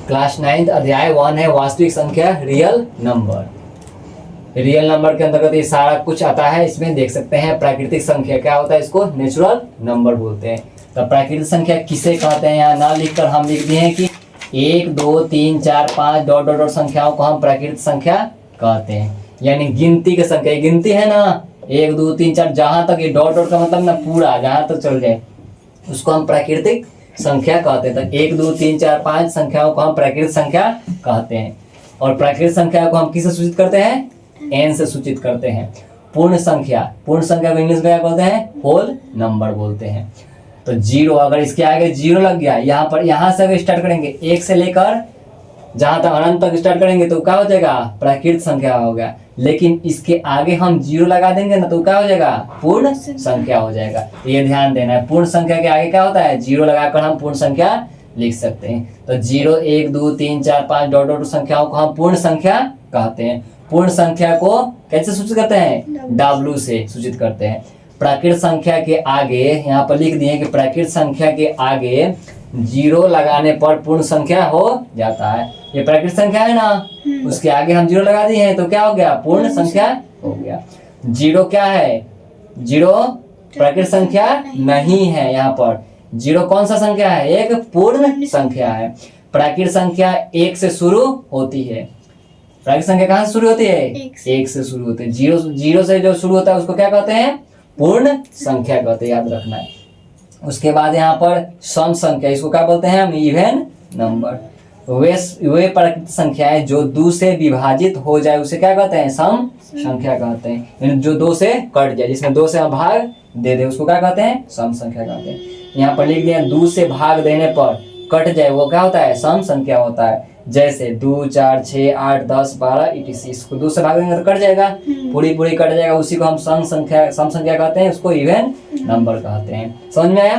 Class 9 अध्याय 1 है वास्तविक संख्या रियल नंबर। रियल नंबर के अंतर्गत ये सारा कुछ आता है। इसमें देख सकते हैं प्राकृतिक संख्या क्या होता है, इसको नेचुरल नंबर बोलते हैं। तो प्राकृतिक संख्या किसे कहते हैं, यहाँ ना लिखकर हम लिख दिए हैं कि 1 2 3 4 5 डॉट डॉट डॉट संख्याओं को हम प्राकृतिक संख्या कहते हैं। यानी गिनती की संख्या, गिनती है ना 1 2 3 4, जहां तक ये डॉट डॉट का मतलब ना पूरा जहां तक चल जाए उसको हम प्राकृतिक संख्या कहते हैं। तो 1 2 3 4 5 संख्याओं को हम प्राकृतिक संख्या कहते हैं। और प्राकृतिक संख्या को हम किससे सूचित करते हैं, n से सूचित करते हैं। पूर्ण संख्या को इंग्लिश में क्या बोलते हैं, होल नंबर बोलते हैं। तो 0, अगर इसके आगे 0 लग गया, यहाँ पर यहाँ से अगर स्टार्ट करेंगे 1 से लेकर जहां तक अनंत तक स्टार्ट करेंगे तो क्या हो जाएगा, प्राकृतिक संख्या हो गया। लेकिन इसके आगे हम 0 लगा देंगे ना तो क्या हो जाएगा, पूर्ण संख्या हो जाएगा। ये ध्यान देना है, पूर्ण संख्या के आगे क्या होता है, 0 लगाकर हम पूर्ण संख्या लिख सकते हैं। तो 0 1 2 3 4 5 डॉट डॉट संख्याओं को हम पूर्ण संख्या कहते हैं। पूर्ण संख्या को कैसे सूचित करते हैं, W से सूचित करते हैं। प्राकृतिक संख्या के आगे यहाँ पर लिख दिए कि प्राकृतिक संख्या के आगे 0 लगाने पर पूर्ण संख्या हो जाता है। ये प्राकृतिक संख्या है ना, उसके आगे हम 0 लगा दिए हैं तो क्या हो गया, पूर्ण संख्या हो गया। 0 क्या है, 0 प्राकृतिक संख्या नहीं है। यहाँ पर 0 कौन सा संख्या है, एक पूर्ण संख्या है। प्राकृतिक संख्या 1 से शुरू होती है। प्राकृतिक संख्या कहाँ से शुरू होती है, 1 से शुरू होती है। 0 से जो शुरू होता है उसको क्या कहते हैं, पूर्ण संख्या कहते हैं, याद रखना है। उसके बाद यहाँ पर सम संख्या, इसको क्या बोलते हैं हम, इवन नंबर। वे प्राकृतिक संख्याएं जो 2 से विभाजित हो जाए उसे क्या कहते हैं, सम संख्या कहते हैं। यानी जो 2 से कट जाए, जिसमें 2 से हम भाग दे दे उसको क्या कहते हैं, सम संख्या कहते हैं। यहाँ पर लिख दिया 2 से भाग देने पर कट जाए वो क्या होता है, सम संख्या होता है। जैसे 2 4 6 8 10 12 etc, इसको 2 से भाग देंगे तो कट जाएगा, पूरी कट जाएगा, उसी को हम सम संख्या कहते हैं, उसको इवन नंबर कहते हैं। समझ में आया।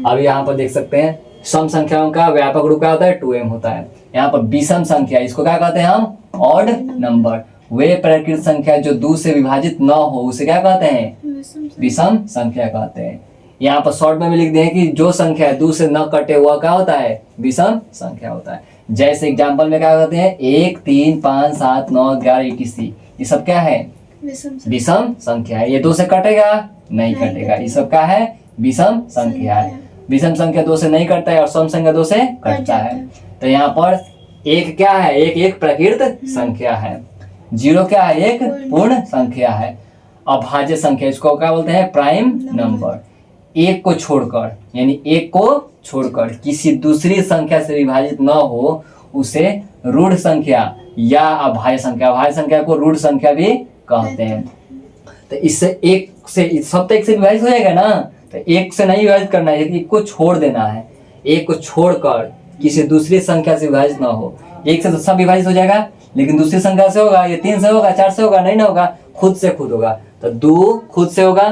अब यहाँ पर देख सकते हैं सम संख्याओं का व्यापक रूप क्या होता है, 2m होता है। यहाँ पर विषम संख्या, इसको क्या कहते हैं हम, ऑड नंबर। वे प्राकृतिक संख्या जो 2 से विभाजित न हो उसे क्या कहते हैं, विषम संख्या कहते हैं। यहाँ पर शॉर्ट में भी लिख दिए कि जो संख्या 2 से न कटे हुआ क्या होता है, विषम संख्या होता है। जैसे एग्जाम्पल में क्या कहते हैं, 1 3 5 7 9 11 etc, ये सब क्या है, विषम संख्या है। ये 2 से कटेगा नहीं कटेगा, ये सब क्या है, विषम संख्या है। विषम संख्या 2 से नहीं कटता है और सम संख्या 2 से कटता है। तो यहाँ पर 1 क्या है, एक प्राकृतिक संख्या है। 0 क्या है, एक पूर्ण संख्या है। अभाज्य संख्या, इसको क्या बोलते हैं, प्राइम नंबर। 1 को छोड़कर, यानी 1 को छोड़कर किसी दूसरी संख्या से विभाजित न हो उसे रूढ़ संख्या या अभाज्य संख्या को रूढ़ संख्या भी कहते हैं। तो इससे 1 से सब तो 1 से विभाजित हो जाएगा ना, तो 1 से नहीं विभाजित करना है, 1 को छोड़ देना है। 1 को छोड़कर किसी दूसरी संख्या से विभाजित ना हो। 1 से तो सब विभाजित हो जाएगा, लेकिन दूसरी संख्या से होगा, ये 3 से होगा, 4 से होगा, नहीं ना होगा, खुद से खुद होगा। तो 2 खुद से होगा,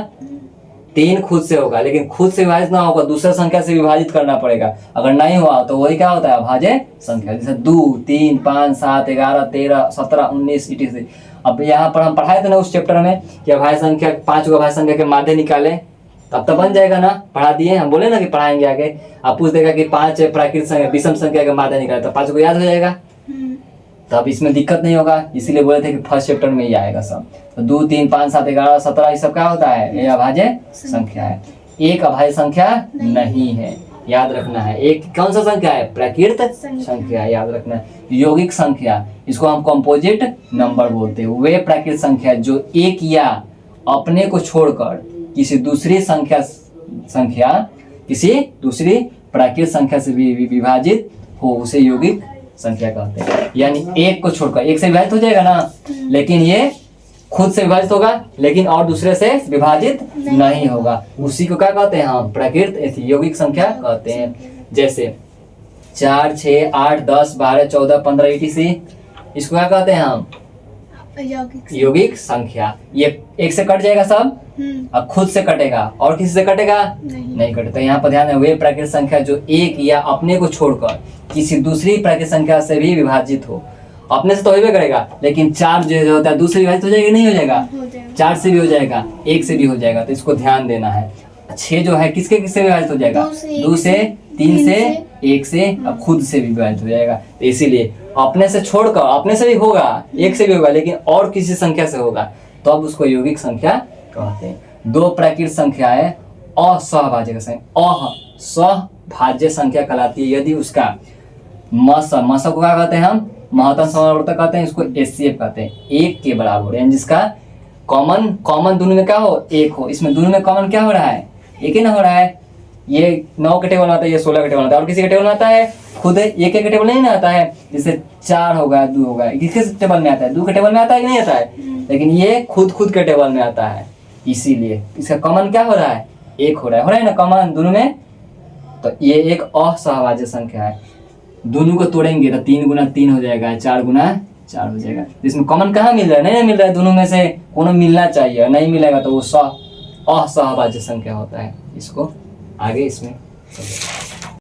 3 खुद से होगा, लेकिन खुद से विभाजित ना होगा, दूसरे संख्या से विभाजित करना पड़ेगा। अगर नहीं हुआ तो वही क्या होता है, अभाज्य संख्या। जैसे 2 3 5 7 11 13 17 19 etc। अब यहाँ पर हम पढ़ाए थे ना उस चैप्टर में कि अभाज्य संख्या 5 अभाज्य संख्या के माध्य निकाले, तब तो बन जाएगा ना, पढ़ा दिए हम, बोले ना कि पढ़ाएंगे आगे। आप पूछ देगा कि 5 प्राकृतिक संख्या विषम संख्या के माध्य निकाले तो 5 को याद हो जाएगा, तो अब इसमें दिक्कत नहीं होगा। इसीलिए बोले थे कि फर्स्ट चैप्टर में ही आएगा सब। तो 2 3 5 7 11 17 ये सब क्या होता है, ये अभाज्य संख्या है। एक अभाज्य संख्या नहीं है, याद रखना है। एक कौन सा संख्या है, प्राकृतिक संख्या, याद रखना है। यौगिक संख्या, इसको हम कंपोजिट नंबर बोलते हैं। वे प्राकृतिक संख्या जो एक या अपने को छोड़कर किसी दूसरी किसी दूसरी प्राकृतिक संख्या से विभाजित हो उसे यौगिक संख्या कहते हैं। यानी 1 को छोड़कर, 1 से विभाजित हो जाएगा ना, लेकिन ये खुद से विभाजित होगा, लेकिन और दूसरे से विभाजित नहीं होगा, उसी को क्या कहते हैं हम, प्राकृतिक यौगिक संख्या कहते हैं। जैसे 4 6 8 10 12 14 15 etc, इसको क्या कहते हैं हम, यौगिक संख्या। ये 1 से कट जाएगा सब, अब खुद से कटेगा और किसी से कटेगा नहीं कटेगा। यहाँ पर ध्यान है, वे प्राकृतिक संख्या जो 1 या अपने को छोड़कर किसी दूसरी प्राकृतिक संख्या से भी विभाजित हो। अपने से तो होगा करेगा, लेकिन 4 जो होता है दूसरे विभाजित हो जाएगा, नहीं हो जाएगा, 4 से भी हो जाएगा, 1 से भी हो जाएगा, तो इसको ध्यान देना है। 6 जो है किसके किससे विभाजित हो जाएगा, 2 से 3 से 1 से अब खुद से भी विभाजित हो जाएगा। तो इसीलिए अपने से छोड़कर, अपने से भी होगा, 1 से भी होगा, लेकिन और किसी संख्या से होगा तो अब उसको यौगिक संख्या कहते हैं। 2 प्राकृत संख्याएं असहभाज्य संख्या, असहभाज्य संख्या कहलाती है यदि उसका मस को क्या कहते हैं हम, महत्तम समावर्तक कहते हैं, इसको एचसीएफ कहते हैं, 1 के बराबर, यानी जिसका कॉमन दोनों में क्या हो, 1 हो। इसमें दोनों में कॉमन क्या हो रहा है, 1 ही ना हो रहा है। ये 9 के टेबल में आता है, ये 16 के टेबल में आता है, और किसी के टेबल में आता है, खुद 1 के टेबल नहीं ना आता है। जैसे 4 होगा, 2 होगा, किसके टेबल में आता है, 2 के टेबल में आता है कि नहीं आता है, लेकिन ये खुद के टेबल में आता है। इसीलिए इसका कॉमन क्या हो रहा है, 1 हो रहा है ना कॉमन दोनों में। तो ये एक असहभाज्य संख्या है। दोनों को तोड़ेंगे तो 3 गुना 3 हो जाएगा, 4 गुना 4 हो जाएगा। इसमें कॉमन कहाँ मिल रहा है, नहीं मिल रहा है, दोनों में से कोनो मिलना चाहिए, नहीं मिलेगा तो वो असहभाज्य संख्या होता है। इसको आगे इसमें